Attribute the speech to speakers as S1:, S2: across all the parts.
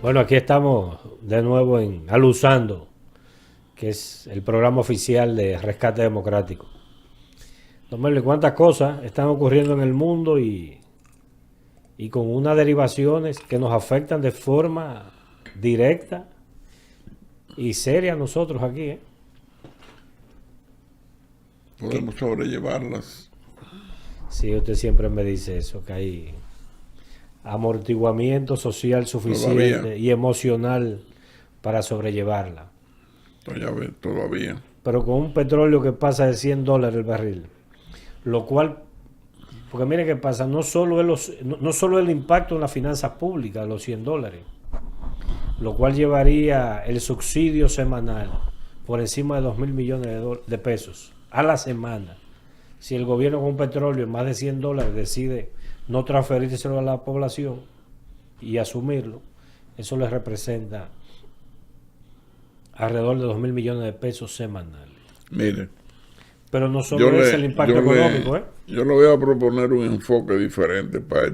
S1: Bueno, aquí estamos de nuevo en Alusando, que es el programa oficial de Rescate Democrático. Don Merle, cuántas cosas están ocurriendo en el mundo y con unas derivaciones que nos afectan de forma directa y seria a nosotros aquí, ¿eh?
S2: Podemos sobrellevarlas.
S1: Sí, usted siempre me dice eso, que hay amortiguamiento social suficiente
S2: Todavía.
S1: y emocional para sobrellevarla.
S2: Todavía.
S1: Pero con un petróleo que pasa de $100 el barril, lo cual, porque mire qué pasa, no solo no solo el impacto en las finanzas públicas de los $100, lo cual llevaría el subsidio semanal por encima de 2.000 millones de pesos a la semana. Si el gobierno con un petróleo en más de $100 decide no transferírselo a la población y asumirlo, eso le representa alrededor de 2.000 millones de pesos semanales.
S2: Mire,
S1: Pero no solo es el impacto económico, ¿eh?
S2: Yo le voy a proponer un enfoque diferente para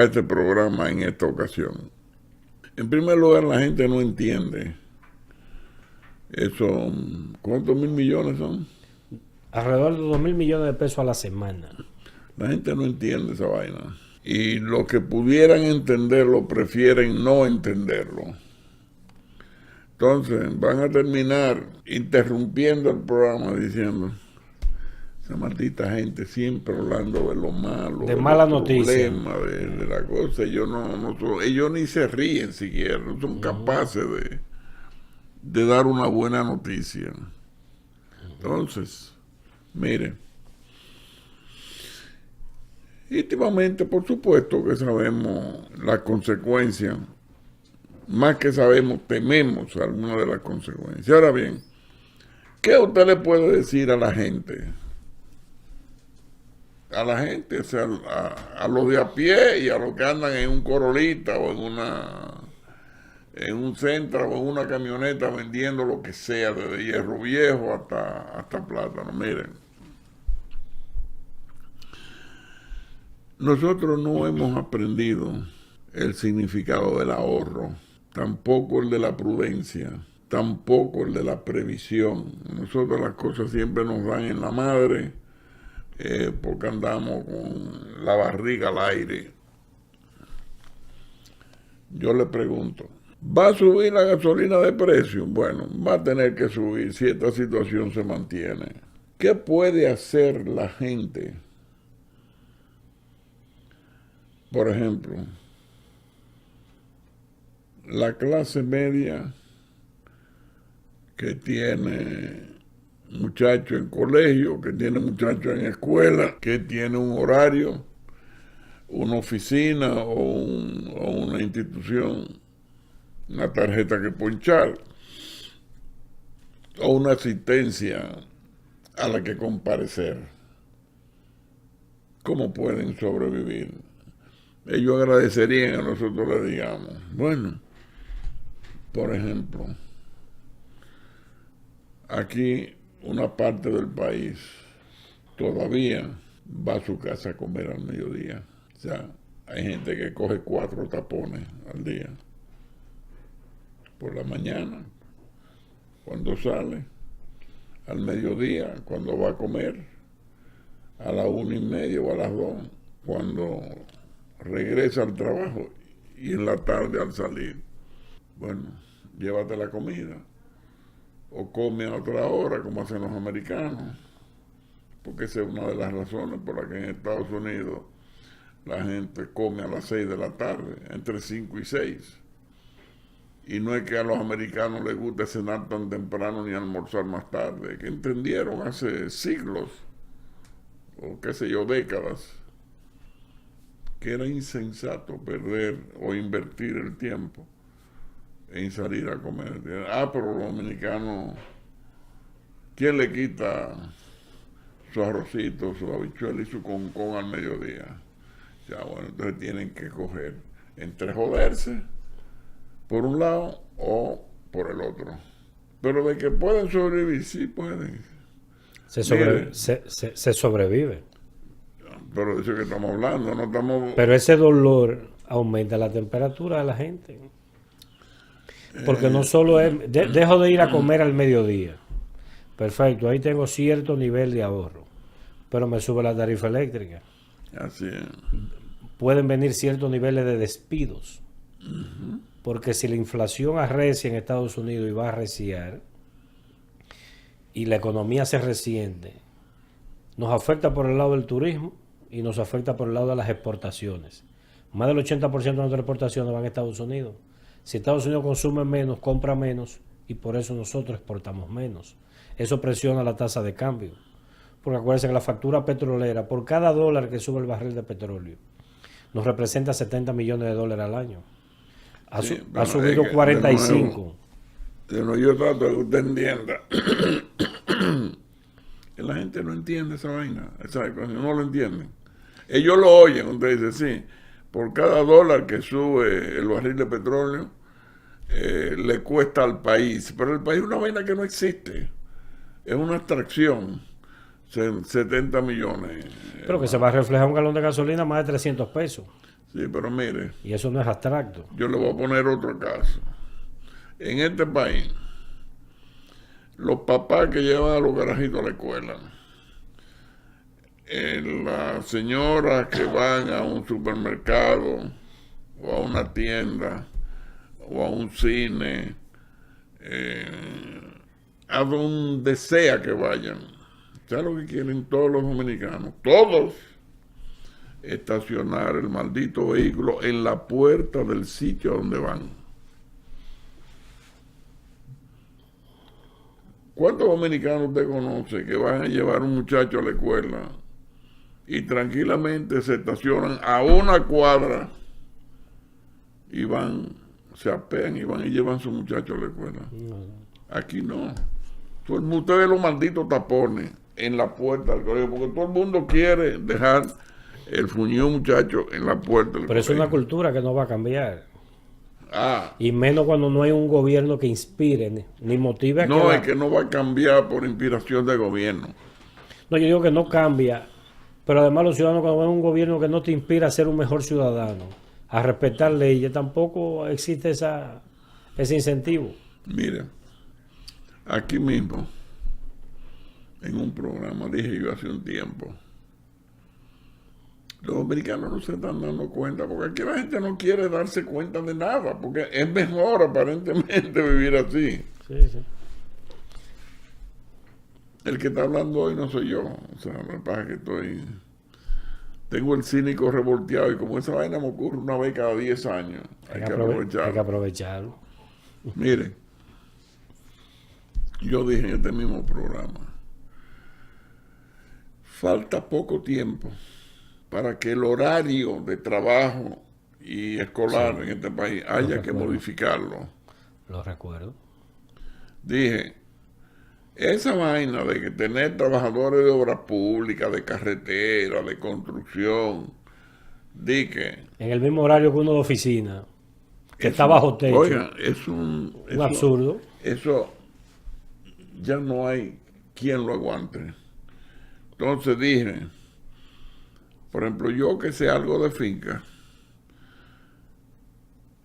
S2: este programa en esta ocasión. En primer lugar, la gente no entiende eso. ¿Cuántos mil millones son?
S1: Alrededor de 2.000 millones de pesos a la semana.
S2: La gente no entiende esa vaina. Y los que pudieran entenderlo prefieren no entenderlo. Entonces van a terminar interrumpiendo el programa diciendo: esa maldita gente siempre hablando de lo malo,
S1: de mala noticia,
S2: de la cosa. Ellos ni se ríen siquiera, no son capaces de dar una buena noticia. Entonces, mire, íntimamente, por supuesto que sabemos las consecuencias. Más que sabemos, tememos algunas de las consecuencias. Ahora bien, ¿qué usted le puede decir a la gente? A la gente, o sea, a los de a pie y a los que andan en un Corolita o en un Sentra o en una camioneta vendiendo lo que sea, desde hierro viejo hasta plátano. Miren, nosotros no hemos aprendido el significado del ahorro, tampoco el de la prudencia, tampoco el de la previsión. Nosotros las cosas siempre nos dan en la madre, porque andamos con la barriga al aire. Yo le pregunto, ¿va a subir la gasolina de precio? Bueno, va a tener que subir si esta situación se mantiene. ¿Qué puede hacer la gente? Por ejemplo, la clase media que tiene muchachos en colegio, que tiene muchachos en escuela, que tiene un horario, una oficina o una institución, una tarjeta que ponchar o una asistencia a la que comparecer. ¿Cómo pueden sobrevivir? Ellos agradecerían a nosotros les digamos, bueno, por ejemplo, aquí una parte del país todavía va a su casa a comer al mediodía. O sea, hay gente que coge 4 tapones al día. Por la mañana, cuando sale, al mediodía, cuando va a comer, a las 1:30 o a las 2, cuando regresa al trabajo y en la tarde al salir. Bueno, llévate la comida o come a otra hora como hacen los americanos, porque esa es una de las razones por las que en Estados Unidos la gente come a las 6 de la tarde, entre 5 y 6. Y no es que a los americanos les guste cenar tan temprano ni almorzar más tarde, que entendieron hace siglos, o qué sé yo, décadas, que era insensato perder o invertir el tiempo en salir a comer. Pero los dominicanos, ¿quién le quita su arrocito, su habichuela y su concón al mediodía? Ya, bueno, entonces tienen que coger entre joderse por un lado o por el otro. Pero de que pueden sobrevivir, sí pueden.
S1: Se sobrevive.
S2: Pero de eso que estamos hablando, no estamos...
S1: Pero ese dolor aumenta la temperatura de la gente. Porque no solo es, dejo de ir a comer al mediodía. Perfecto, ahí tengo cierto nivel de ahorro, pero me sube la tarifa eléctrica.
S2: Así es.
S1: Pueden venir ciertos niveles de despidos. Porque si la inflación arrecia en Estados Unidos y va a arreciar, y la economía se resiente, nos afecta por el lado del turismo y nos afecta por el lado de las exportaciones. Más del 80% de nuestras exportaciones van a Estados Unidos. Si Estados Unidos consume menos, compra menos, y por eso nosotros exportamos menos. Eso presiona la tasa de cambio. Porque acuérdense que la factura petrolera, por cada dólar que sube el barril de petróleo, nos representa 70 millones de dólares al año. Ha subido 45.
S2: Yo trato de que usted entienda. Que la gente no entiende esa vaina. No lo entienden. Ellos lo oyen, usted dice, sí, por cada dólar que sube el barril de petróleo, le cuesta al país. Pero el país es una vaina que no existe. Es una abstracción. 70 millones.
S1: Pero que se va a reflejar un galón de gasolina más de 300 pesos.
S2: Sí, pero mire.
S1: Y eso no es abstracto.
S2: Yo le voy a poner otro caso. En este país, los papás que llevan a los carajitos a la escuela, las señoras que van a un supermercado o a una tienda o a un cine, a donde sea que vayan, ¿sabes lo que quieren todos los dominicanos? Todos. Estacionar el maldito vehículo en la puerta del sitio a donde van. ¿Cuántos dominicanos usted conoce que van a llevar a un muchacho a la escuela y tranquilamente se estacionan a una cuadra y van, se apean y van y llevan a su muchacho a la escuela? No. Aquí no. Usted ve los malditos tapones en la puerta del colegio, porque todo el mundo quiere dejar el fuñido muchacho en la puerta del
S1: Pero es una cultura que no va a cambiar.
S2: Ah.
S1: Y menos cuando no hay un gobierno que inspire ni motive a que...
S2: No, es que no va a cambiar por inspiración del gobierno.
S1: No, yo digo que no cambia, pero además los ciudadanos, cuando ven un gobierno que no te inspira a ser un mejor ciudadano, a respetar leyes, tampoco existe ese incentivo.
S2: Mira, aquí mismo, en un programa, dije yo hace un tiempo, los dominicanos no se están dando cuenta, porque aquí la gente no quiere darse cuenta de nada, porque es mejor aparentemente vivir así.
S1: Sí, sí.
S2: El que está hablando hoy no soy yo, o sea, me pasa que tengo el cínico revolteado, y como esa vaina me ocurre una vez cada 10 años, hay que aprovecharlo.
S1: Hay que aprovecharlo.
S2: Mire, yo dije en este mismo programa, falta poco tiempo para que el horario de trabajo y escolar en este país haya que modificarlo.
S1: Lo recuerdo.
S2: Dije, esa vaina de que tener trabajadores de obra pública, de carretera, de construcción, di que...
S1: En el mismo horario que uno de oficina, que está bajo techo.
S2: Oiga, es un
S1: absurdo.
S2: Eso ya no hay quien lo aguante. Entonces dije, por ejemplo, yo que sé algo de finca,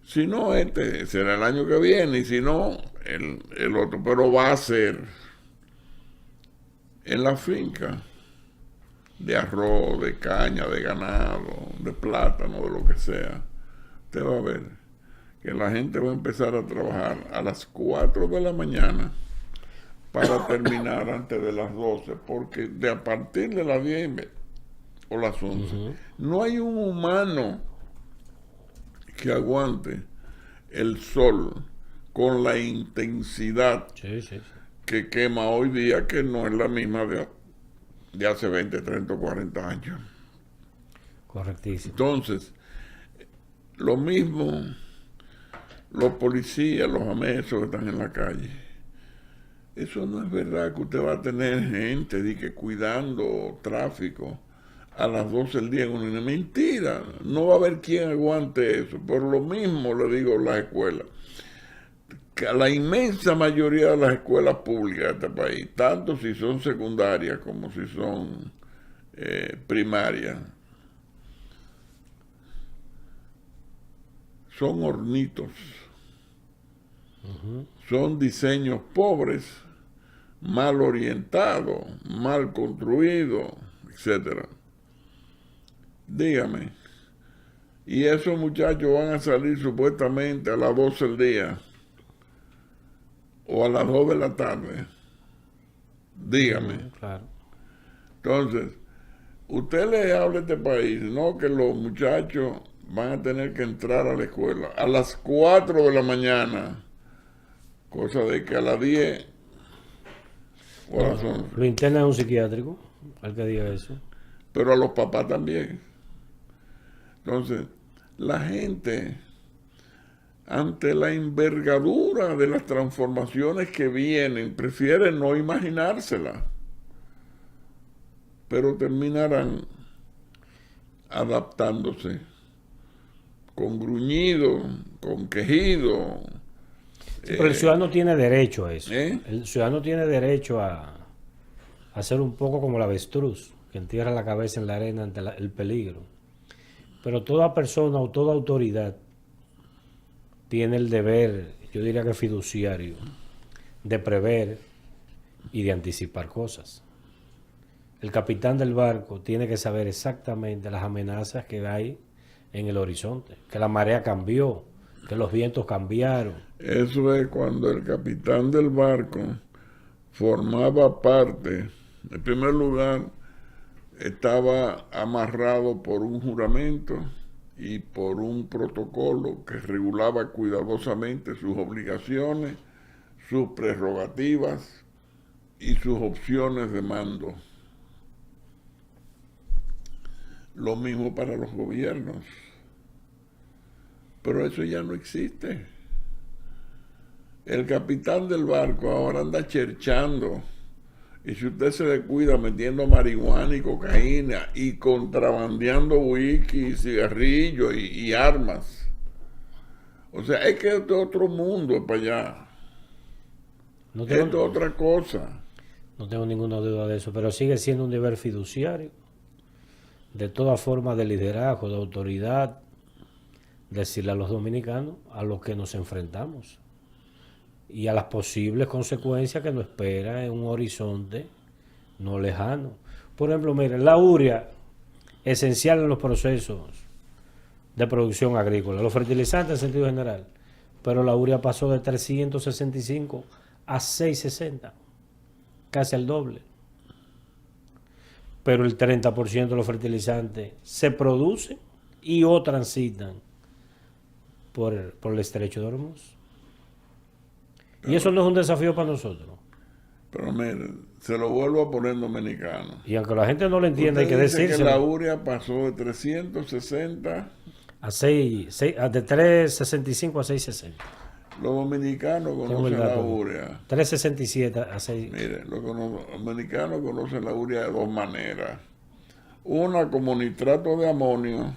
S2: si no este será el año que viene, y si no el otro, pero va a ser en la finca de arroz, de caña, de ganado, de plátano, de lo que sea. Usted va a ver que la gente va a empezar a trabajar a las 4 de la mañana para terminar antes de las 12, porque a partir de las 10 o las 11, no hay un humano que aguante el sol con la intensidad que quema hoy día, que no es la misma de hace 20, 30 o 40 años.
S1: Correctísimo.
S2: Entonces, lo mismo los policías, los amesos que están en la calle. Eso no es verdad que usted va a tener gente de que cuidando tráfico a las 12 del día en una mentira. No va a haber quien aguante eso. Por lo mismo le digo a las escuelas, que a la inmensa mayoría de las escuelas públicas de este país, tanto si son secundarias como si son primarias, son hornitos. Son diseños pobres, mal orientados, mal construidos, etcétera. Dígame, y esos muchachos van a salir supuestamente a las 12 del día o a las 2 de la tarde. Dígame.
S1: Claro.
S2: Entonces, usted le habla a este país, no, que los muchachos van a tener que entrar a la escuela a las 4 de la mañana, cosa de que a las 10 o a las 11.
S1: Lo interna en un psiquiátrico, al que diga eso.
S2: Pero a los papás también. Entonces, la gente, ante la envergadura de las transformaciones que vienen, prefiere no imaginárselas, pero terminarán adaptándose con gruñido, con quejido.
S1: Sí, pero el ciudadano tiene derecho a eso.
S2: ¿Eh?
S1: El ciudadano tiene derecho a ser un poco como el avestruz, que entierra la cabeza en la arena ante el peligro. Pero toda persona o toda autoridad tiene el deber, yo diría que fiduciario, de prever y de anticipar cosas. El capitán del barco tiene que saber exactamente las amenazas que hay en el horizonte, que la marea cambió, que los vientos cambiaron.
S2: Eso es cuando el capitán del barco formaba parte, en primer lugar, estaba amarrado por un juramento y por un protocolo que regulaba cuidadosamente sus obligaciones, sus prerrogativas y sus opciones de mando. Lo mismo para los gobiernos. Pero eso ya no existe. El capitán del barco ahora anda cherchando. Y si usted se descuida metiendo marihuana y cocaína y contrabandeando whisky, cigarrillos y armas. O sea, es que esto es otro mundo para allá. Esto es otra cosa.
S1: No tengo ninguna duda de eso, pero sigue siendo un deber fiduciario. De toda forma de liderazgo, de autoridad, decirle a los dominicanos a los que nos enfrentamos y a las posibles consecuencias que nos espera en un horizonte no lejano. Por ejemplo, miren, la urea, esencial en los procesos de producción agrícola, los fertilizantes en sentido general, pero la urea pasó de 365 a 660, casi al doble. Pero el 30% de los fertilizantes se producen y o transitan por el estrecho de Hormuz. Y eso no es un desafío para nosotros.
S2: Pero miren, se lo vuelvo a poner en dominicano.
S1: Y aunque la gente no lo entienda, hay que decirse
S2: que la urea pasó de 360
S1: a 365 a 660.
S2: Los dominicanos conocen la urea.
S1: 367 a 6.
S2: Mire, los dominicanos conocen la urea de dos maneras. Una como nitrato de amonio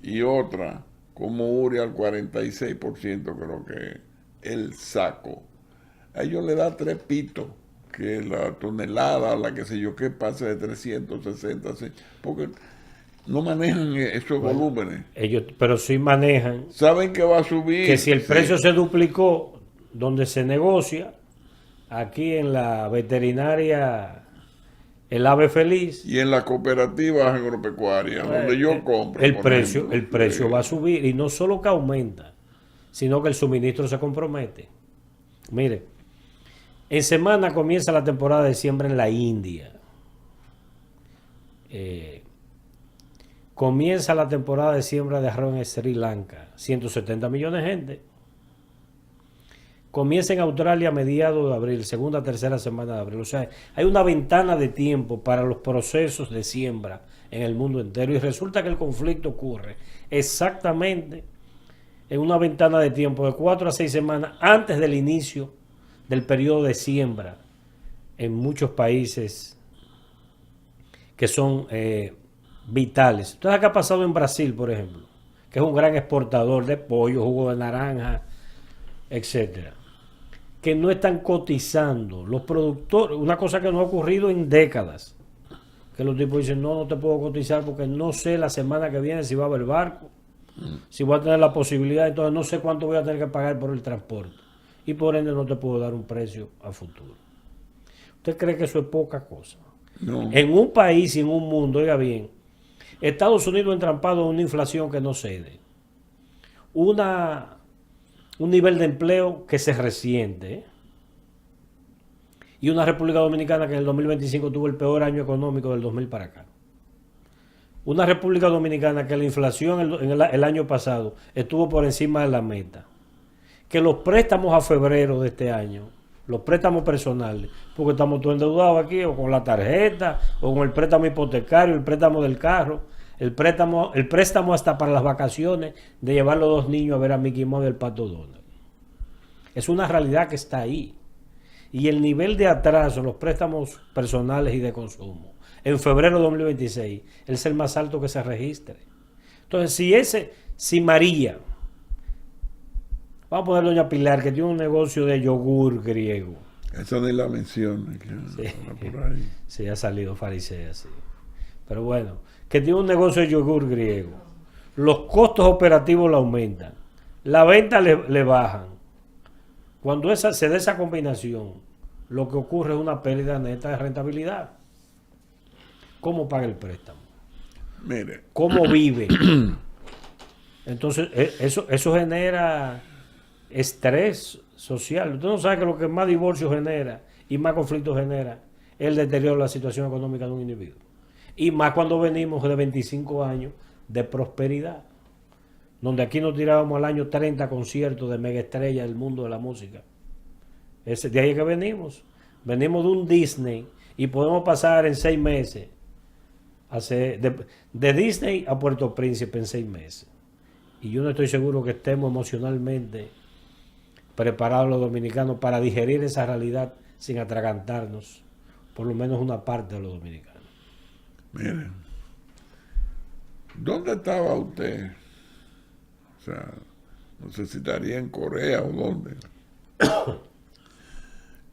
S2: y otra como urea al 46%, creo que el saco. A ellos le da 3 pitos, que la tonelada, la que sé yo qué, pasa de 360, porque no manejan esos volúmenes.
S1: Ellos, pero sí manejan.
S2: Saben que va a subir.
S1: Que si el precio se duplicó, donde se negocia, aquí en la veterinaria, el Ave Feliz.
S2: Y en las cooperativas agropecuarias, donde yo compro.
S1: El precio va a subir, y no solo que aumenta, sino que el suministro se compromete. Mire, en semana comienza la temporada de siembra en la India. Comienza la temporada de siembra de arroz en Sri Lanka, 170 millones de gente. Comienza en Australia a mediados de abril, segunda, tercera semana de abril. O sea, hay una ventana de tiempo para los procesos de siembra en el mundo entero. Y resulta que el conflicto ocurre exactamente en una ventana de tiempo de 4 a 6 semanas antes del inicio del periodo de siembra en muchos países que son vitales. Entonces, ¿qué ha pasado en Brasil, por ejemplo? Que es un gran exportador de pollo, jugo de naranja, etcétera. Que no están cotizando los productores, una cosa que no ha ocurrido en décadas. Que los tipos dicen, no te puedo cotizar porque no sé la semana que viene si va a haber barco, Si voy a tener la posibilidad, entonces no sé cuánto voy a tener que pagar por el transporte. Y por ende no te puedo dar un precio a futuro. ¿Usted cree que eso es poca cosa?
S2: No.
S1: En un país y en un mundo, oiga bien, Estados Unidos entrampado en una inflación que no cede. Un nivel de empleo que se resiente. Y una República Dominicana que en el 2025 tuvo el peor año económico del 2000 para acá. Una República Dominicana que la inflación el año pasado estuvo por encima de la meta. Que los préstamos a febrero de este año, los préstamos personales, porque estamos todos endeudados aquí, o con la tarjeta, o con el préstamo hipotecario, el préstamo del carro, el préstamo hasta para las vacaciones de llevar los 2 niños a ver a Mickey Mouse y el Pato Donald. Es una realidad que está ahí. Y el nivel de atraso en los préstamos personales y de consumo en febrero de 2026 es el más alto que se registre. Entonces, si María, vamos a poner doña Pilar, que tiene un negocio de yogur griego.
S2: Esa ni la menciona, que
S1: Sí,
S2: por ahí.
S1: sí, ha salido farisea, sí. Pero bueno, que tiene un negocio de yogur griego. Los costos operativos le aumentan. La venta le bajan. Cuando se da esa combinación, lo que ocurre es una pérdida neta de rentabilidad. ¿Cómo paga el préstamo?
S2: Mire,
S1: ¿Cómo vive? Entonces, eso genera estrés social. Usted no sabe que lo que más divorcio genera y más conflicto genera es el deterioro de la situación económica de un individuo. Y más cuando venimos de 25 años de prosperidad, donde aquí nos tirábamos al año 30 conciertos de mega estrellas del mundo de la música. De ahí es que venimos. Venimos de un Disney y podemos pasar en 6 meses de Disney a Puerto Príncipe en 6 meses. Y yo no estoy seguro que estemos emocionalmente preparados los dominicanos para digerir esa realidad sin atragantarnos, por lo menos una parte de los dominicanos.
S2: mire, ¿dónde estaba usted? O sea, no sé si estaría en Corea o dónde.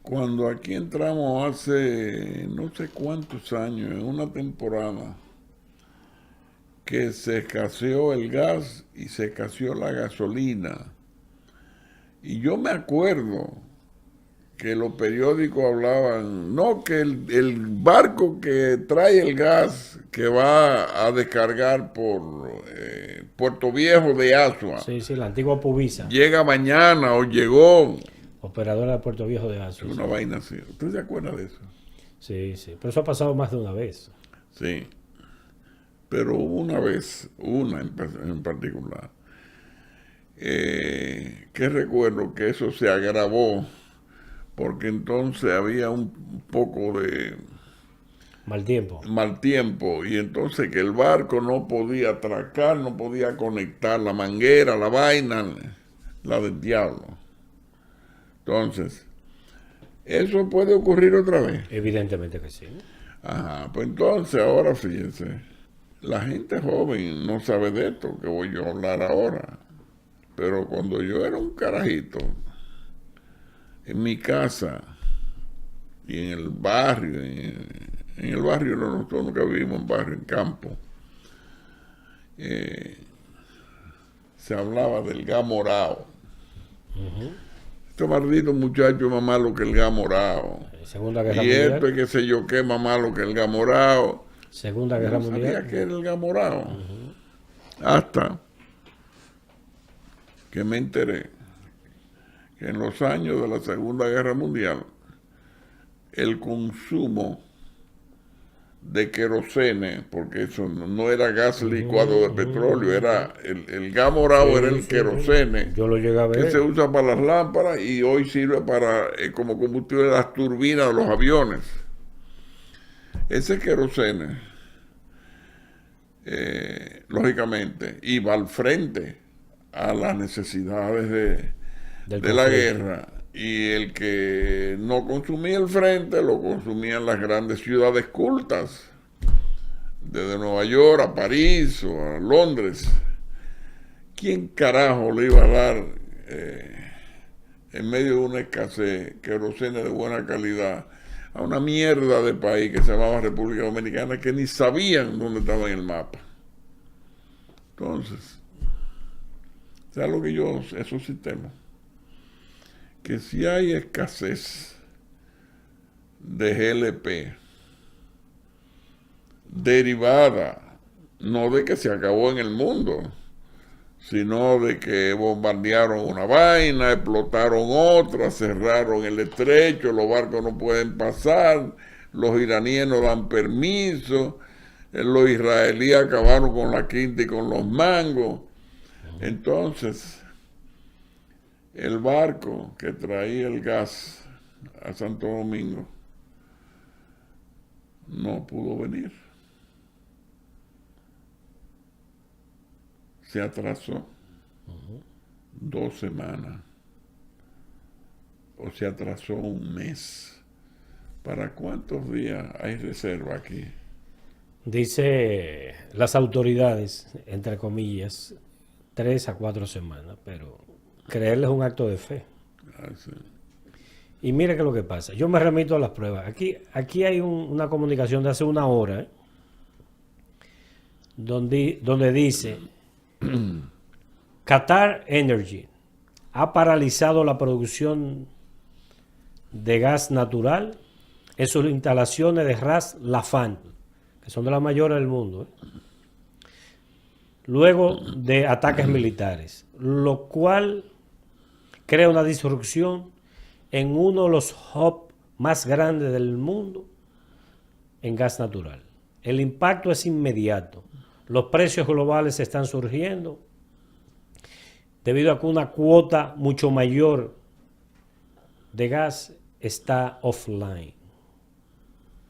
S2: Cuando aquí entramos hace no sé cuántos años, en una temporada, que se escaseó el gas y se escaseó la gasolina. Y yo me acuerdo que los periódicos hablaban, no, que el barco que trae el gas que va a descargar por Puerto Viejo de Asua,
S1: Sí, la antigua Pubisa,
S2: llega mañana o llegó,
S1: operadora de Puerto Viejo de Asos.
S2: una vaina así. ¿Usted se acuerda de eso?
S1: Sí, pero eso ha pasado más de una vez.
S2: Sí. Pero hubo una vez, una en particular, que recuerdo que eso se agravó porque entonces había un poco de
S1: Mal tiempo.
S2: mal tiempo y entonces que el barco no podía atracar, no podía conectar la manguera, la vaina, la del diablo. Entonces, ¿eso puede ocurrir otra vez?
S1: Evidentemente que sí.
S2: Ajá, pues entonces ahora fíjense, la gente joven no sabe de esto que voy yo a hablar ahora, pero cuando yo era un carajito, en mi casa y en el barrio, en el barrio nosotros nunca vivimos en barrio, en campo, se hablaba del gas morado. Este maldito muchacho es más malo que el gas morado.
S1: Segunda Guerra
S2: Y
S1: Mundial.
S2: esto es que sé yo qué más malo que el gas morado.
S1: Segunda
S2: Yo
S1: Guerra
S2: no sabía
S1: Mundial.
S2: que era el gas morado. Hasta que me enteré que en los años de la Segunda Guerra Mundial el consumo de querosene, porque eso no era gas licuado de petróleo, era el gas morado, era el querosene.
S1: Yo lo llegué a ver.
S2: Que se usa para las lámparas y hoy sirve para como combustible de las turbinas de los aviones. Ese querosene, lógicamente, iba al frente a las necesidades de la guerra, y el que no consumía el frente lo consumían las grandes ciudades cultas, desde Nueva York a París o a Londres. ¿Quién carajo le iba a dar en medio de una escasez querosene de buena calidad a una mierda de país que se llamaba República Dominicana, que ni sabían dónde estaba en el mapa? Entonces, ¿Sabes lo que yo, esos sistemas? Que si hay escasez de GLP derivada, no de que se acabó en el mundo, sino de que bombardearon una vaina, explotaron otra, cerraron el estrecho, los barcos no pueden pasar, los iraníes no dan permiso, los israelíes acabaron con la quinta y con los mangos. Entonces, el barco que traía el gas a Santo Domingo no pudo venir. Se atrasó 2 semanas o se atrasó un mes. ¿Para cuántos días hay reserva aquí?
S1: Dice las autoridades, entre comillas, 3 a 4 semanas, pero creerles es un acto de fe.
S2: Ah, sí.
S1: Y mire qué es lo que pasa. Yo me remito a las pruebas. Aquí hay una comunicación de hace una hora, donde dice Qatar Energy ha paralizado la producción de gas natural en sus instalaciones de Ras Laffan, que son de las mayores del mundo, luego de ataques militares, lo cual crea una disrupción en uno de los hubs más grandes del mundo en gas natural. El impacto es inmediato. Los precios globales están surgiendo debido a que una cuota mucho mayor de gas está offline.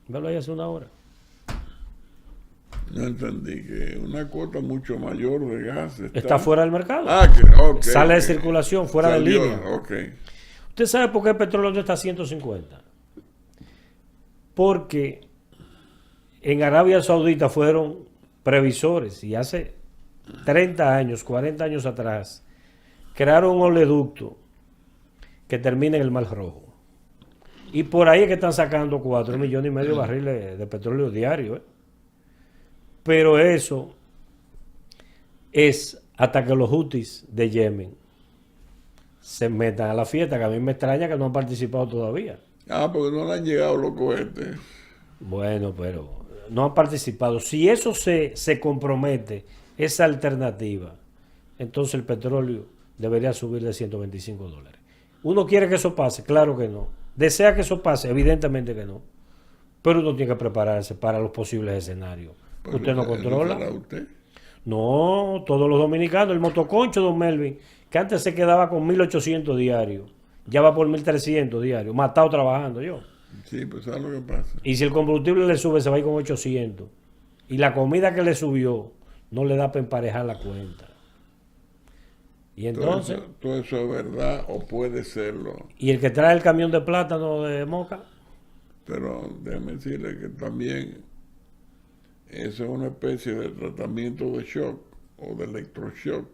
S1: Velo ahí hace una hora.
S2: No entendí, que una cuota mucho mayor de gas
S1: está fuera del mercado.
S2: Okay,
S1: sale de circulación, fuera de línea.
S2: Okay.
S1: ¿Usted sabe por qué el petróleo no está a 150? Porque en Arabia Saudita fueron previsores y hace 30 años, 40 años atrás, crearon un oleoducto que termina en el Mar Rojo. Y por ahí es que están sacando 4,5 millones de barriles de petróleo diario. Pero eso es hasta que los Houthis de Yemen se metan a la fiesta, que a mí me extraña que no han participado todavía.
S2: Porque no le han llegado los cohetes.
S1: Bueno, pero no han participado. Si eso se compromete, esa alternativa, entonces el petróleo debería subir de $125. ¿Uno quiere que eso pase? Claro que no. ¿Desea que eso pase? Evidentemente que no. Pero uno tiene que prepararse para los posibles escenarios. ¿Usted no controla?
S2: ¿Usted?
S1: No, todos los dominicanos. El motoconcho, don Melvin, que antes se quedaba con 1.800 diarios, ya va por 1.300 diarios, matado trabajando yo.
S2: Sí, pues ¿sabes lo que pasa?
S1: Y si el combustible le sube, se va a ir con 800. Y la comida que le subió no le da para emparejar la cuenta. Y entonces...
S2: ¿Todo eso es verdad o puede serlo?
S1: ¿Y el que trae el camión de plátano de Moca?
S2: Pero déjeme decirle que también eso es una especie de tratamiento de shock o de electroshock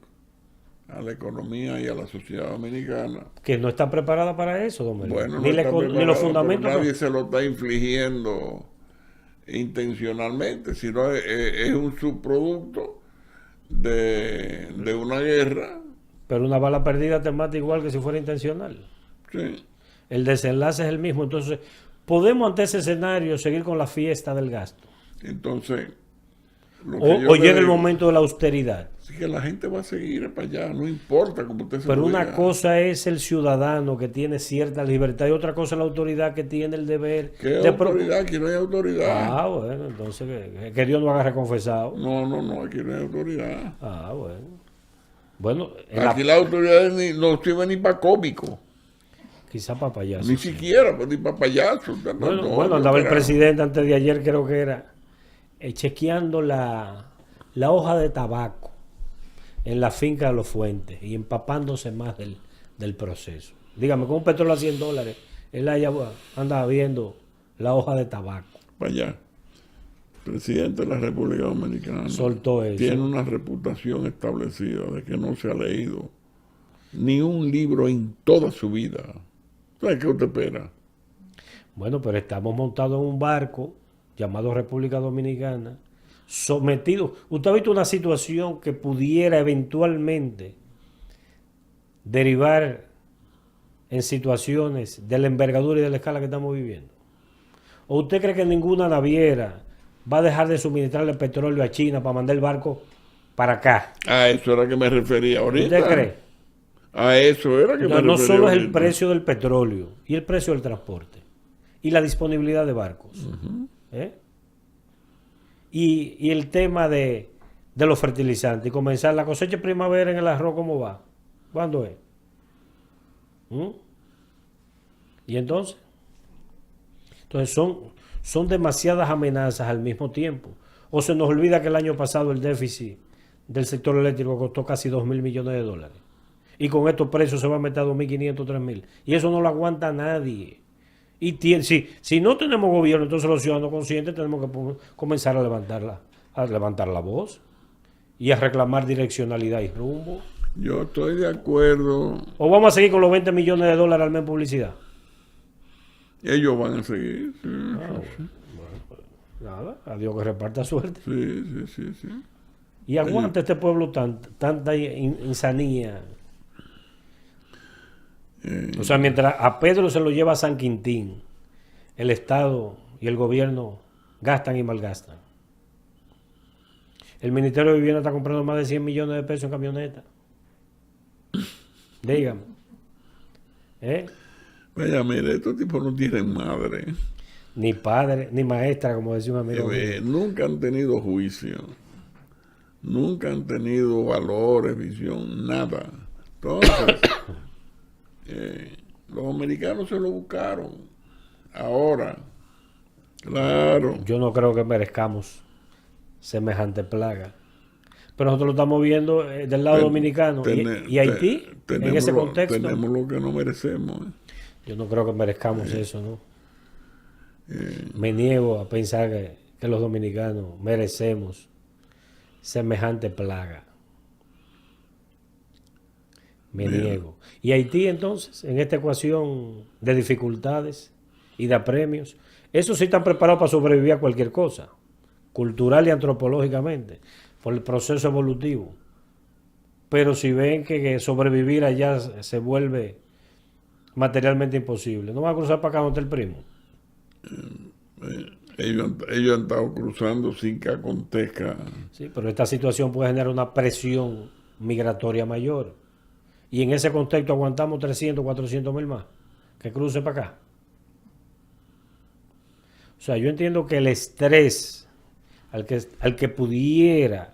S2: a la economía y a la sociedad dominicana.
S1: Que no está preparada para eso, don Melvin.
S2: Bueno,
S1: ni los fundamentos.
S2: Nadie se lo está infligiendo intencionalmente, sino es un subproducto de una guerra.
S1: Pero una bala perdida te mata igual que si fuera intencional.
S2: Sí.
S1: El desenlace es el mismo. Entonces, ¿podemos ante ese escenario seguir con la fiesta del gasto?
S2: Entonces,
S1: o llega el momento de la austeridad.
S2: Así que la gente va a seguir para allá, no importa como usted se
S1: Pero
S2: lo
S1: una
S2: diga.
S1: cosa es el ciudadano que tiene cierta libertad y otra cosa es la autoridad que tiene el deber
S2: ¿Qué autoridad? Aquí no hay autoridad.
S1: Bueno, entonces que Dios no haga reconfesado.
S2: No, aquí no hay autoridad.
S1: Bueno,
S2: aquí la autoridad no sirve ni para cómico.
S1: Quizá para payaso.
S2: Ni siquiera, ni para payaso.
S1: Bueno, andaba el presidente antes de ayer, creo que era, chequeando la hoja de tabaco en la finca de los Fuentes y empapándose más del proceso. Dígame, con un petróleo a $100, él allá anda viendo la hoja de tabaco.
S2: Para allá. Presidente de la República Dominicana
S1: soltó eso.
S2: Tiene una reputación establecida de que no se ha leído ni un libro en toda su vida. ¿Sabe qué usted espera?
S1: Bueno, pero estamos montados en un barco llamado República Dominicana, sometido. ¿Usted ha visto una situación que pudiera eventualmente derivar en situaciones de la envergadura y de la escala que estamos viviendo? ¿O usted cree que ninguna naviera va a dejar de suministrarle petróleo a China para mandar el barco para acá?
S2: A eso era que me refería ahorita.
S1: ¿Usted cree?
S2: A eso era que me
S1: No
S2: refería
S1: solo es el
S2: ahorita.
S1: precio del petróleo y el precio del transporte y la disponibilidad de barcos. ¿Eh? Y el tema de los fertilizantes y comenzar la cosecha de primavera en el arroz, ¿cómo va? ¿Cuándo es? ¿Y entonces? Entonces son demasiadas amenazas al mismo tiempo. O se nos olvida que el año pasado el déficit del sector eléctrico costó casi 2.000 millones de dólares. Y con estos precios se va a meter a 2.500, 3.000. Y eso no lo aguanta nadie. Y si no tenemos gobierno, entonces los ciudadanos conscientes tenemos que comenzar a levantar la voz y a reclamar direccionalidad y rumbo.
S2: Yo estoy de acuerdo.
S1: ¿O vamos a seguir con los 20 millones de dólares al mes en publicidad?
S2: Ellos van a seguir. Sí,
S1: Bueno, nada, a Dios que reparta suerte.
S2: sí.
S1: Y aguanta este pueblo tanta insanía. O sea, mientras a Pedro se lo lleva a San Quintín, el Estado y el gobierno gastan y malgastan. El Ministerio de Vivienda está comprando más de 100 millones de pesos en camionetas. Dígame.
S2: Vaya, mire, estos tipos no tienen madre.
S1: Ni padre, ni maestra, como decía un amigo mío.
S2: Nunca han tenido juicio. Nunca han tenido valores, visión, nada. Entonces, los americanos se lo buscaron. Ahora, claro.
S1: Yo no creo que merezcamos semejante plaga. Pero nosotros lo estamos viendo del lado dominicano. ¿Y Haití? En ese contexto.
S2: Tenemos lo que no merecemos.
S1: Yo no creo que merezcamos eso, ¿no? Me niego a pensar que los dominicanos merecemos semejante plaga. Me niego. Y Haití, entonces, en esta ecuación de dificultades y de apremios, esos sí están preparados para sobrevivir a cualquier cosa, cultural y antropológicamente, por el proceso evolutivo. Pero si ven que sobrevivir allá se vuelve materialmente imposible, ¿no van a cruzar para acá donde está el primo?
S2: Ellos han estado cruzando sin que acontezca.
S1: Sí, pero esta situación puede generar una presión migratoria mayor. Y en ese contexto aguantamos 300, 400 mil más que cruce para acá. O sea, yo entiendo que el estrés al que pudiera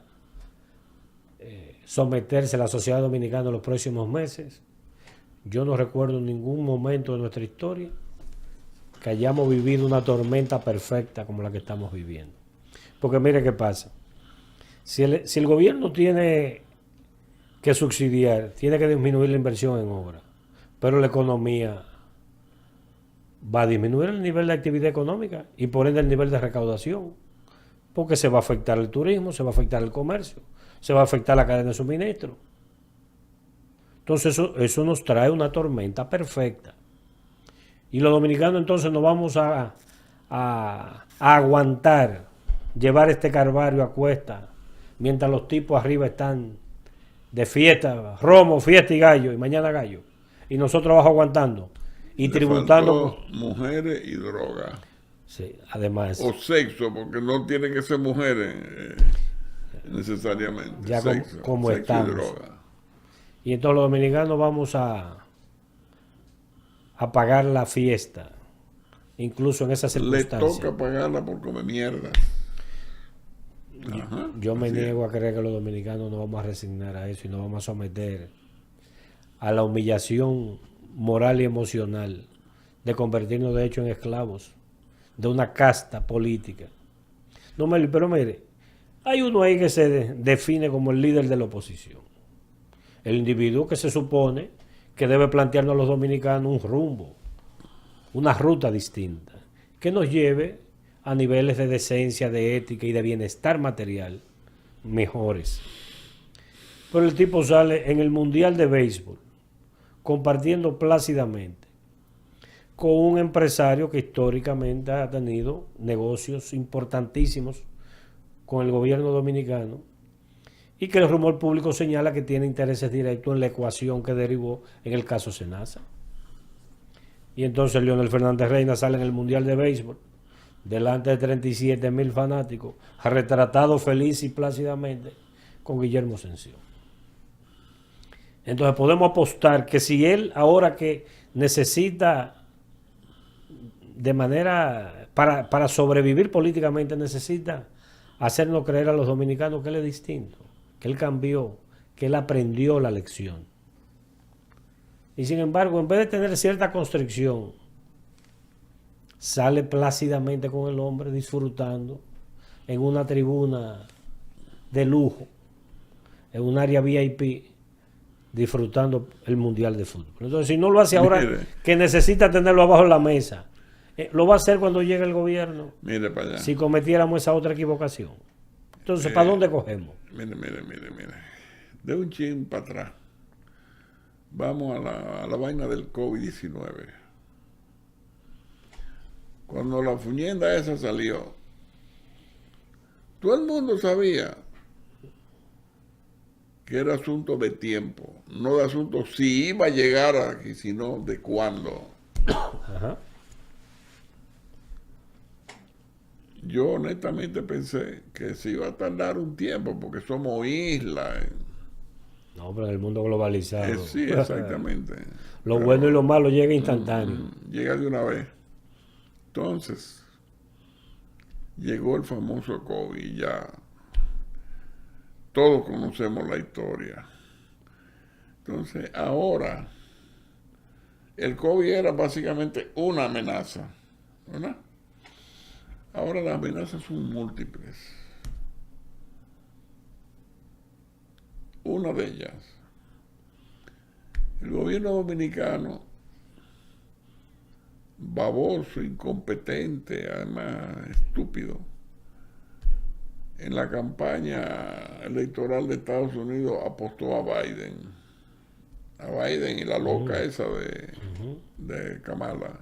S1: someterse la sociedad dominicana en los próximos meses, yo no recuerdo en ningún momento de nuestra historia que hayamos vivido una tormenta perfecta como la que estamos viviendo. Porque mire qué pasa. Si el gobierno tiene que subsidiar, tiene que disminuir la inversión en obra, pero la economía va a disminuir el nivel de actividad económica y por ende el nivel de recaudación, porque se va a afectar el turismo, se va a afectar el comercio, se va a afectar la cadena de suministro. Entonces eso nos trae una tormenta perfecta. Y los dominicanos entonces nos vamos a aguantar, llevar este calvario a cuesta, mientras los tipos arriba están de fiesta, romo, fiesta y gallo, y mañana gallo. Y nosotros abajo aguantando y tributando.
S2: Mujeres y drogas.
S1: Sí, además.
S2: O sexo, porque no tienen que ser mujeres necesariamente.
S1: Ya
S2: sexo,
S1: como
S2: sexo
S1: estamos.
S2: Y droga.
S1: Y entonces los dominicanos vamos a pagar la fiesta, incluso en esas circunstancias.
S2: Le toca pagarla por comer mierda.
S1: Yo me niego a creer que los dominicanos nos vamos a resignar a eso y nos vamos a someter a la humillación moral y emocional de convertirnos de hecho en esclavos de una casta política. No, pero mire, hay uno ahí que se define como el líder de la oposición. El individuo que se supone que debe plantearnos a los dominicanos un rumbo, una ruta distinta, que nos lleve a niveles de decencia, de ética y de bienestar material mejores. Pero el tipo sale en el Mundial de Béisbol compartiendo plácidamente con un empresario que históricamente ha tenido negocios importantísimos con el gobierno dominicano y que el rumor público señala que tiene intereses directos en la ecuación que derivó en el caso Senasa. Y entonces Leonel Fernández Reina sale en el Mundial de Béisbol, delante de 37,000 fanáticos, retratado feliz y plácidamente con Guillermo Sencio. Entonces podemos apostar que si él ahora que necesita de manera, para sobrevivir políticamente, necesita hacernos creer a los dominicanos que él es distinto, que él cambió, que él aprendió la lección. Y sin embargo, en vez de tener cierta constricción, sale plácidamente con el hombre, disfrutando en una tribuna de lujo, en un área VIP, disfrutando el Mundial de Fútbol. Entonces, si no lo hace ahora, que necesita tenerlo abajo de la mesa, lo va a hacer cuando llegue el gobierno.
S2: Mire para allá.
S1: Si cometiéramos esa otra equivocación. Entonces, ¿para dónde cogemos?
S2: Mire. De un chin para atrás. Vamos a la vaina del COVID-19. Cuando la fuñenda esa salió, todo el mundo sabía que era asunto de tiempo, no de asunto si iba a llegar aquí, sino de cuándo.
S1: Ajá.
S2: Yo honestamente pensé que se iba a tardar un tiempo, porque somos islas.
S1: No, pero en el mundo globalizado.
S2: Sí, exactamente.
S1: Lo bueno y lo malo llega instantáneo.
S2: Llega de una vez. Entonces, llegó el famoso COVID, ya todos conocemos la historia. Entonces, ahora, el COVID era básicamente una amenaza, ¿verdad? Ahora las amenazas son múltiples. Una de ellas, el gobierno dominicano, baboso, incompetente, además estúpido, en la campaña electoral de Estados Unidos apostó a Biden y la loca esa de Kamala.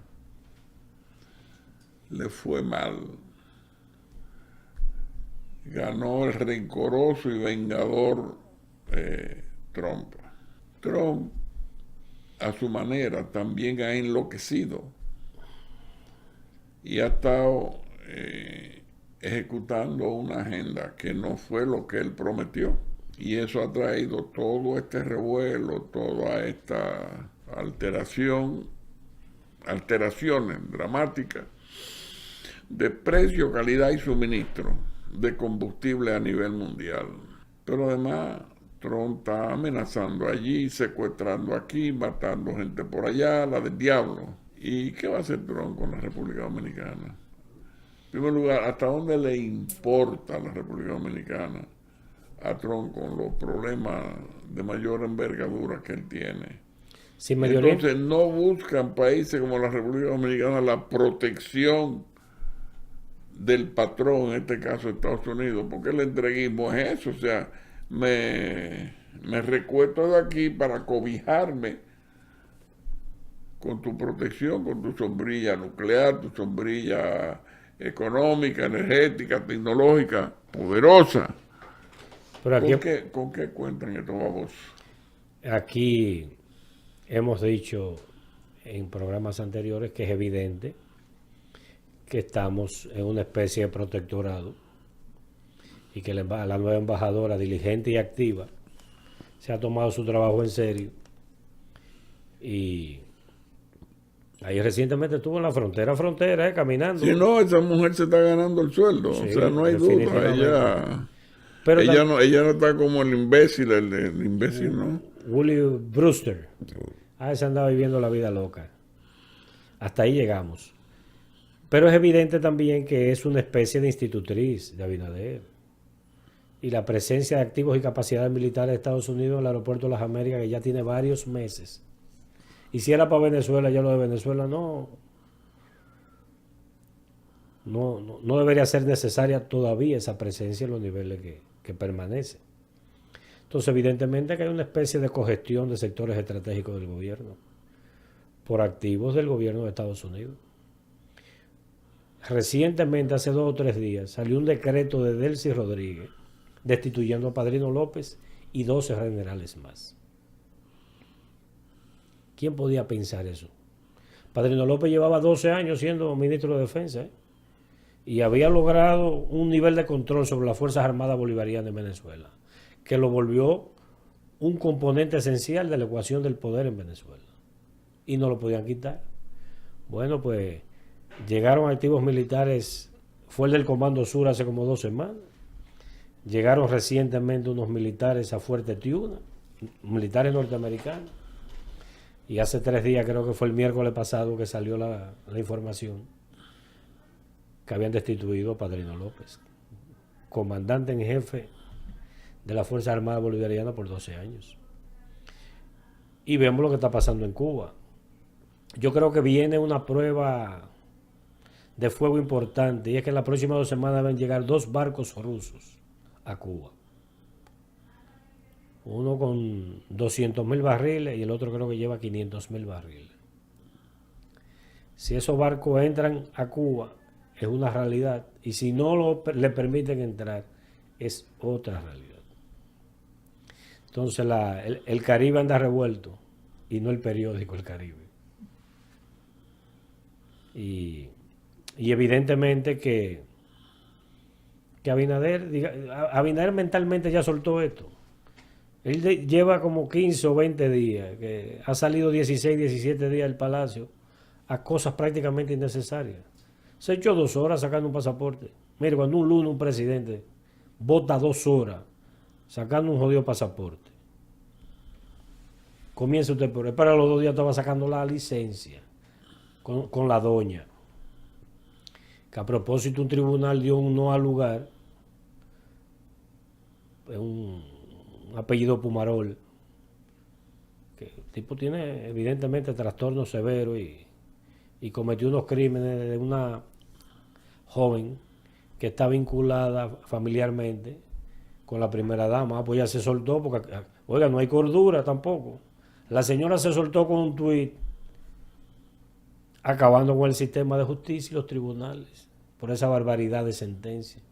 S2: Le fue mal. Ganó el rencoroso y vengador Trump. Trump, a su manera, también ha enloquecido y ha estado ejecutando una agenda que no fue lo que él prometió. Y eso ha traído todo este revuelo, toda esta alteraciones dramáticas de precio, calidad y suministro de combustible a nivel mundial. Pero además, Trump está amenazando allí, secuestrando aquí, matando gente por allá, la del diablo. ¿Y qué va a hacer Trump con la República Dominicana? En primer lugar, ¿hasta dónde le importa a la República Dominicana a Trump con los problemas de mayor envergadura que él tiene?
S1: Sí,
S2: entonces no buscan países como la República Dominicana la protección del patrón, en este caso Estados Unidos, porque el entreguismo es eso, o sea, me recuesto de aquí para cobijarme con tu protección, con tu sombrilla nuclear, tu sombrilla económica, energética, tecnológica, poderosa.
S1: Pero aquí,
S2: ¿Con qué cuentan estos babosos?
S1: Aquí hemos dicho en programas anteriores que es evidente que estamos en una especie de protectorado y que la nueva embajadora diligente y activa se ha tomado su trabajo en serio. Y ahí recientemente estuvo en la frontera, caminando.
S2: Si no, esa mujer se está ganando el sueldo, sí, o sea, no hay duda. Ella no está como el imbécil, el imbécil, ¿no?
S1: Willie Brewster. Se andaba viviendo la vida loca. Hasta ahí llegamos. Pero es evidente también que es una especie de institutriz de Abinader. Y la presencia de activos y capacidades militares de Estados Unidos en el aeropuerto de las Américas, que ya tiene varios meses. Y si era para Venezuela, ya lo de Venezuela no debería ser necesaria todavía esa presencia en los niveles que permanece. Entonces, evidentemente que hay una especie de cogestión de sectores estratégicos del gobierno por activos del gobierno de Estados Unidos. Recientemente, hace 2 o 3 días, salió un decreto de Delcy Rodríguez, destituyendo a Padrino López y 12 generales más. ¿Quién podía pensar eso? Padrino López llevaba 12 años siendo ministro de Defensa, y había logrado un nivel de control sobre las Fuerzas Armadas Bolivarianas en Venezuela, que lo volvió un componente esencial de la ecuación del poder en Venezuela. Y no lo podían quitar. Bueno, pues llegaron activos militares, fue el del Comando Sur hace como 2 semanas. Llegaron recientemente unos militares a Fuerte Tiuna, militares norteamericanos. Y hace 3 días, creo que fue el miércoles pasado, que salió la información que habían destituido a Padrino López, comandante en jefe de la Fuerza Armada Bolivariana por 12 años. Y vemos lo que está pasando en Cuba. Yo creo que viene una prueba de fuego importante, y es que en las próximas 2 semanas van a llegar 2 barcos rusos a Cuba. Uno con 200.000 barriles y el otro creo que lleva 500.000 barriles. Si esos barcos entran a Cuba, es una realidad, y si no le permiten entrar, es otra realidad. Entonces el Caribe anda revuelto, y no el periódico El Caribe. Y evidentemente que Abinader mentalmente ya soltó esto. Él lleva como 15 o 20 días, que ha salido 16, 17 días del Palacio a cosas prácticamente innecesarias. Se echó 2 horas sacando un pasaporte. Mire, cuando un lunes un presidente vota 2 horas sacando un jodido pasaporte, comienza usted por él. Para los 2 días estaba sacando la licencia con la doña. Que a propósito un tribunal dio un no al lugar. Un apellido Pumarol. Que el tipo tiene evidentemente trastorno severo y cometió unos crímenes de una joven que está vinculada familiarmente con la primera dama. Pues ya se soltó porque, oiga, no hay cordura tampoco. La señora se soltó con un tuit acabando con el sistema de justicia y los tribunales por esa barbaridad de sentencia.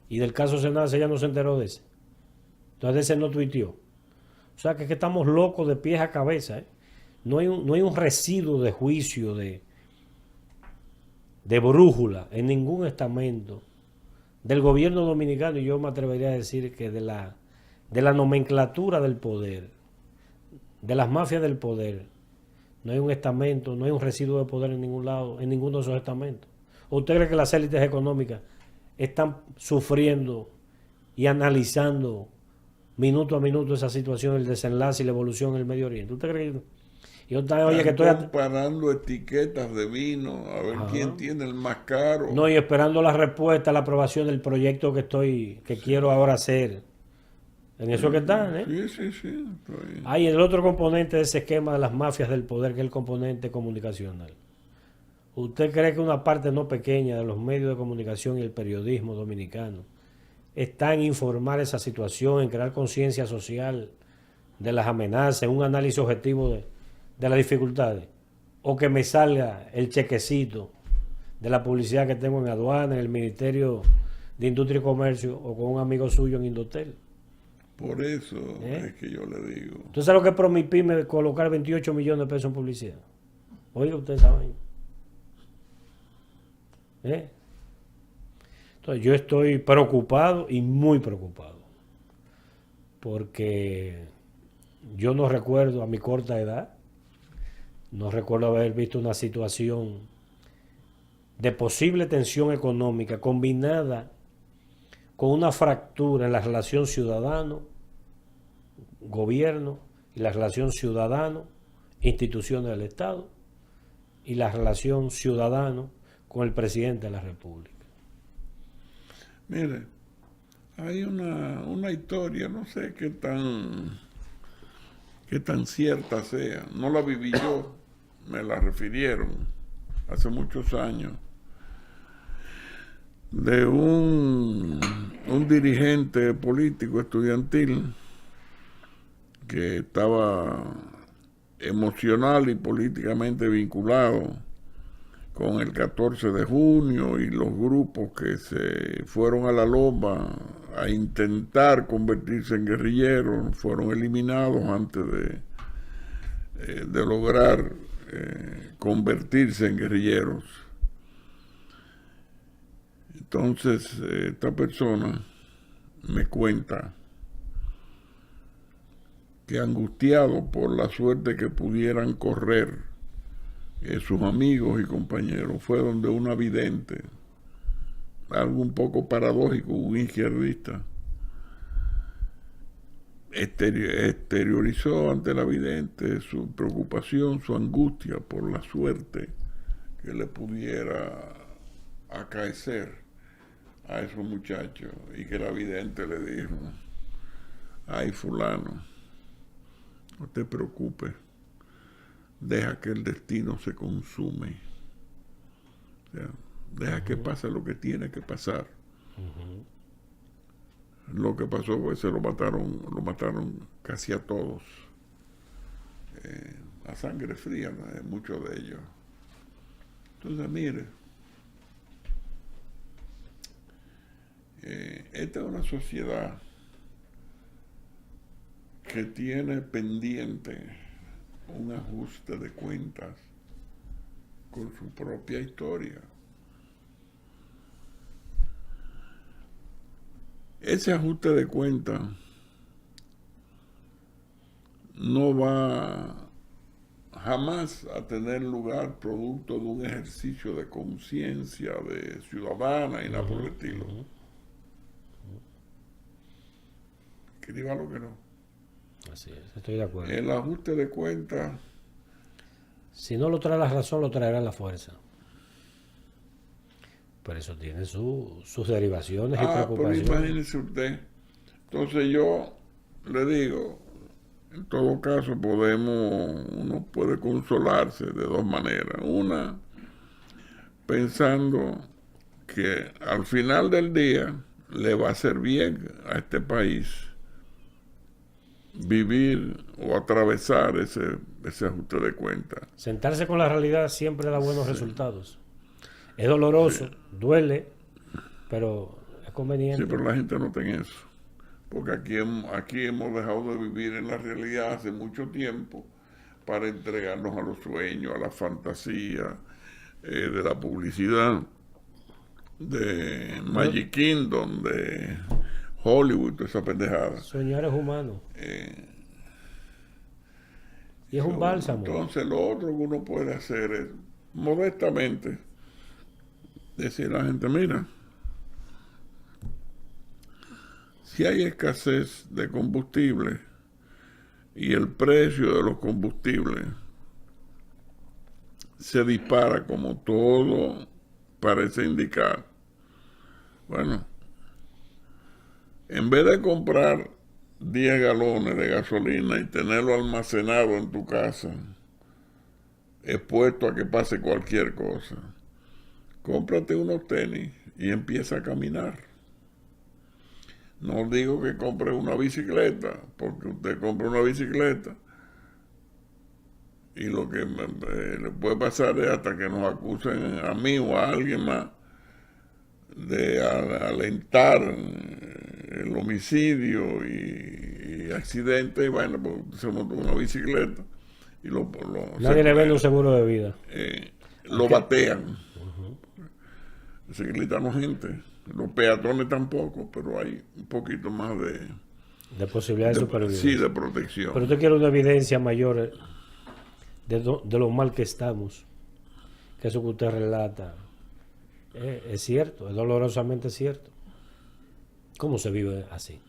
S1: Y del caso Senasa ella no se enteró de ese. Entonces de ese no tuiteó. O sea que estamos locos de pies a cabeza. No hay un residuo de juicio, de brújula en ningún estamento del gobierno dominicano, y yo me atrevería a decir que de la nomenclatura del poder, de las mafias del poder. No hay un estamento, no hay un residuo de poder en ningún lado, en ninguno de esos estamentos. ¿O usted cree que las élites económicas están sufriendo y analizando minuto a minuto esa situación, el desenlace y la evolución en el Medio Oriente? ¿Usted cree que
S2: están comparando etiquetas de vino a ver quién tiene el más caro?
S1: No, y esperando la respuesta, la aprobación del proyecto que quiero ahora hacer. En eso que están, ¿eh?
S2: Sí.
S1: Hay el otro componente de ese esquema de las mafias del poder, que es el componente comunicacional. ¿Usted cree que una parte no pequeña de los medios de comunicación y el periodismo dominicano está en informar esa situación, en crear conciencia social de las amenazas, en un análisis objetivo de las dificultades? ¿O que me salga el chequecito de la publicidad que tengo en aduana, en el Ministerio de Industria y Comercio, o con un amigo suyo en Indotel?
S2: Por eso es que yo le digo.
S1: ¿Tú sabes lo que es Promipyme colocar 28 millones de pesos en publicidad? Oiga, ustedes saben. Entonces yo estoy preocupado y muy preocupado, porque yo no recuerdo, a mi corta edad, no recuerdo haber visto una situación de posible tensión económica combinada con una fractura en la relación ciudadano-gobierno y la relación ciudadano-instituciones del Estado y la relación ciudadano con el presidente de la República.
S2: Mire, hay una historia, no sé qué tan cierta sea, no la viví yo, me la refirieron hace muchos años, de un dirigente político estudiantil que estaba emocional y políticamente vinculado con el 14 de junio y los grupos que se fueron a la loma a intentar convertirse en guerrilleros fueron eliminados antes de lograr convertirse en guerrilleros. Entonces, esta persona me cuenta que angustiado por la suerte que pudieran correr sus amigos y compañeros, fue donde una vidente, algo un poco paradójico, un izquierdista, exteriorizó ante la vidente su preocupación, su angustia por la suerte que le pudiera acaecer a esos muchachos, y que la vidente le dijo: ay, fulano, no te preocupes, deja que el destino se consume, o sea, deja que pase lo que tiene que pasar. Lo que pasó fue que lo mataron casi a todos, a sangre fría, ¿no? Muchos de ellos. Entonces, mire, esta es una sociedad que tiene pendiente un ajuste de cuentas con su propia historia. Ese ajuste de cuentas no va jamás a tener lugar producto de un ejercicio de conciencia de ciudadana y nada por el estilo. Escriba lo que no.
S1: Así es, estoy de acuerdo.
S2: El ajuste de cuentas,
S1: si no lo trae la razón, lo traerá la fuerza. Pero eso tiene sus derivaciones y preocupaciones.
S2: Pero imagínese usted. Entonces yo le digo, en todo caso uno puede consolarse de dos maneras. Una, pensando que al final del día le va a hacer bien a este país vivir o atravesar ese ajuste de cuentas.
S1: Sentarse con la realidad siempre da buenos resultados. Es doloroso, duele, pero es conveniente.
S2: Sí, pero la gente no tiene eso. Porque aquí hemos dejado de vivir en la realidad hace mucho tiempo para entregarnos a los sueños, a la fantasía, de la publicidad, de Magic Kingdom, de Hollywood, toda esa pendejada.
S1: Soñar es humano. Y es un bálsamo.
S2: Entonces lo otro que uno puede hacer es, modestamente, decir a la gente: mira, si hay escasez de combustible y el precio de los combustibles se dispara como todo parece indicar, bueno, en vez de comprar 10 galones de gasolina y tenerlo almacenado en tu casa, expuesto a que pase cualquier cosa, cómprate unos tenis y empieza a caminar. No digo que compre una bicicleta, porque usted compra una bicicleta y lo que le puede pasar es hasta que nos acusen a mí o a alguien más de alentar el homicidio y accidentes. Y bueno, pues se montó una bicicleta y
S1: nadie le vende un seguro de vida.
S2: Lo batean. Los ciclistas no gente, los peatones tampoco, pero hay un poquito más
S1: de posibilidad de supervivencia.
S2: Sí, de protección.
S1: Pero usted quiere una evidencia mayor de lo mal que estamos, que eso que usted relata es cierto, es dolorosamente cierto. ¿Cómo se vive así?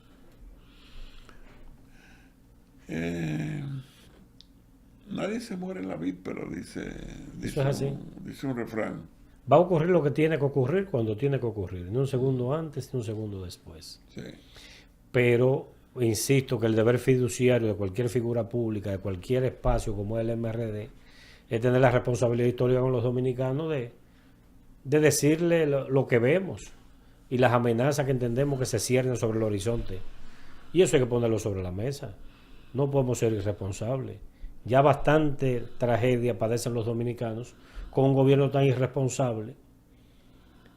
S2: Nadie se muere en la víspera, dice
S1: eso es así.
S2: Dice un refrán.
S1: Va a ocurrir lo que tiene que ocurrir cuando tiene que ocurrir, ni un segundo antes ni un segundo después.
S2: Sí.
S1: Pero insisto que el deber fiduciario de cualquier figura pública, de cualquier espacio como el MRD, es tener la responsabilidad histórica con los dominicanos de decirle lo que vemos y las amenazas que entendemos que se ciernen sobre el horizonte. Y eso hay que ponerlo sobre la mesa. No podemos ser irresponsables. Ya bastante tragedia padecen los dominicanos con un gobierno tan irresponsable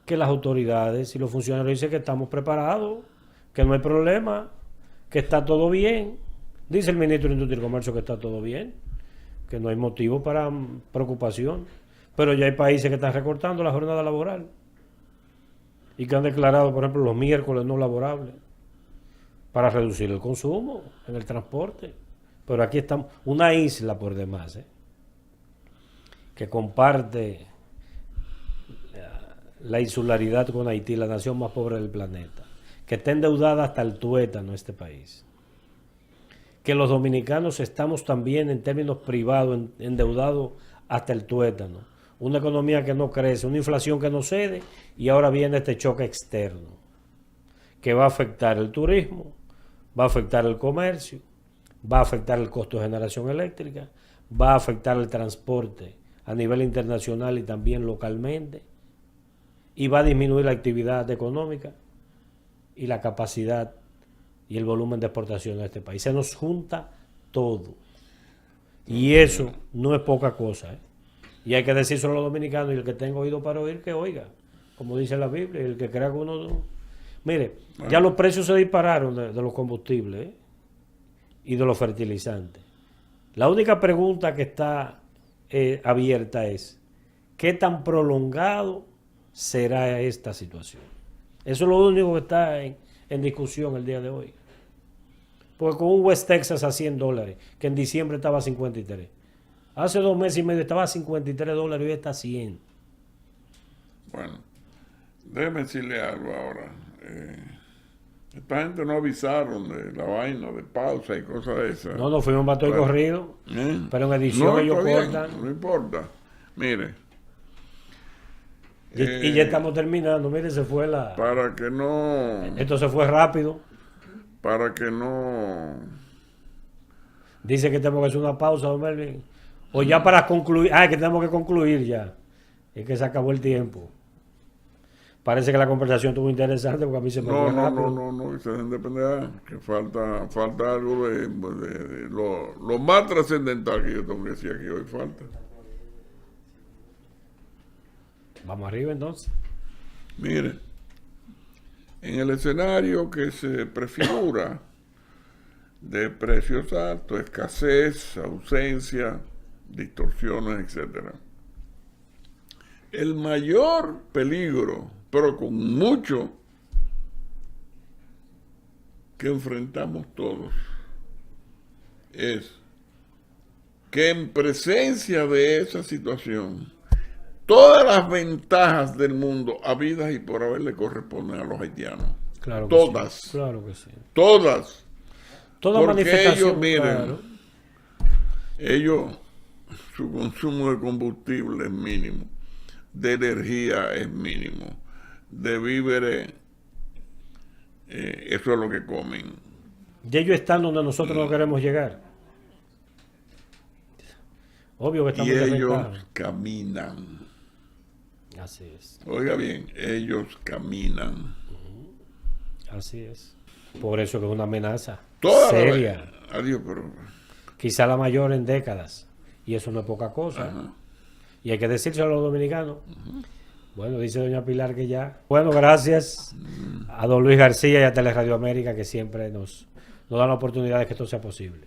S1: que las autoridades y los funcionarios dicen que estamos preparados, que no hay problema, que está todo bien. Dice el ministro de Industria y Comercio que está todo bien, que no hay motivo para preocupación. Pero ya hay países que están recortando la jornada laboral y que han declarado, por ejemplo, los miércoles no laborables para reducir el consumo en el transporte. Pero aquí estamos, una isla por demás, que comparte la insularidad con Haití, la nación más pobre del planeta, que está endeudada hasta el tuétano este país, que los dominicanos estamos también en términos privados endeudados hasta el tuétano, una economía que no crece, una inflación que no cede, y ahora viene este choque externo que va a afectar el turismo, va a afectar el comercio, va a afectar el costo de generación eléctrica, va a afectar el transporte a nivel internacional y también localmente, y va a disminuir la actividad económica y la capacidad y el volumen de exportación de este país. Se nos junta todo. Y eso no es poca cosa, Y hay que decírselo a los dominicanos, y el que tenga oído para oír, que oiga. Como dice la Biblia, el que crea que uno... Mire, ya los precios se dispararon de los combustibles, y de los fertilizantes. La única pregunta que está abierta es, ¿qué tan prolongado será esta situación? Eso es lo único que está en discusión el día de hoy. Porque con un West Texas a $100, que en diciembre estaba a 53. Hace 2 meses y medio estaba a $53 y hoy está a 100.
S2: Bueno, déjeme decirle algo ahora. Esta gente no avisaron de la vaina de pausa y cosas de esas.
S1: No, nos fuimos para todo el corrido. Pero en edición
S2: no,
S1: ellos
S2: cortan.
S1: cortan.
S2: No importa. Mire.
S1: Y ya estamos terminando. Mire, se fue la...
S2: Para que no...
S1: Esto se fue rápido.
S2: Para que no...
S1: Dice que tenemos que hacer una pausa, don Melvin. O ya para concluir. Ah, es que tenemos que concluir ya. Es que se acabó el tiempo. Parece que la conversación estuvo interesante porque a mí se me fue rápido.
S2: No, se deben de pendejar, que falta algo de lo más trascendental que yo tengo que decir aquí hoy, falta.
S1: Vamos arriba entonces.
S2: Mire, en el escenario que se prefigura de precios altos, escasez, ausencia, distorsiones, etcétera, el mayor peligro, pero con mucho, que enfrentamos todos, es que en presencia de esa situación, todas las ventajas del mundo habidas y por haber le corresponden a los haitianos.
S1: Claro que
S2: todas.
S1: Sí. Claro que sí.
S2: Todas.
S1: Toda
S2: porque
S1: manifestación,
S2: ellos, miren,
S1: claro.
S2: Ellos, su consumo de combustible es mínimo, de energía es mínimo, de víveres, eso es lo que comen.
S1: Y ellos están donde nosotros no queremos llegar. Obvio que estamos
S2: y ellos
S1: desventajados.
S2: caminan.
S1: Así es.
S2: Oiga bien, ellos caminan.
S1: Así es. Por eso que es una amenaza
S2: Toda
S1: seria.
S2: Adiós, pero...
S1: Quizá la mayor en décadas. Y eso no es poca cosa.
S2: Ajá.
S1: Y hay que decírselo a los dominicanos. Bueno, dice doña Pilar que ya. Bueno, gracias a don Luis García y a Teleradio América, que siempre nos dan la oportunidad de que esto sea posible.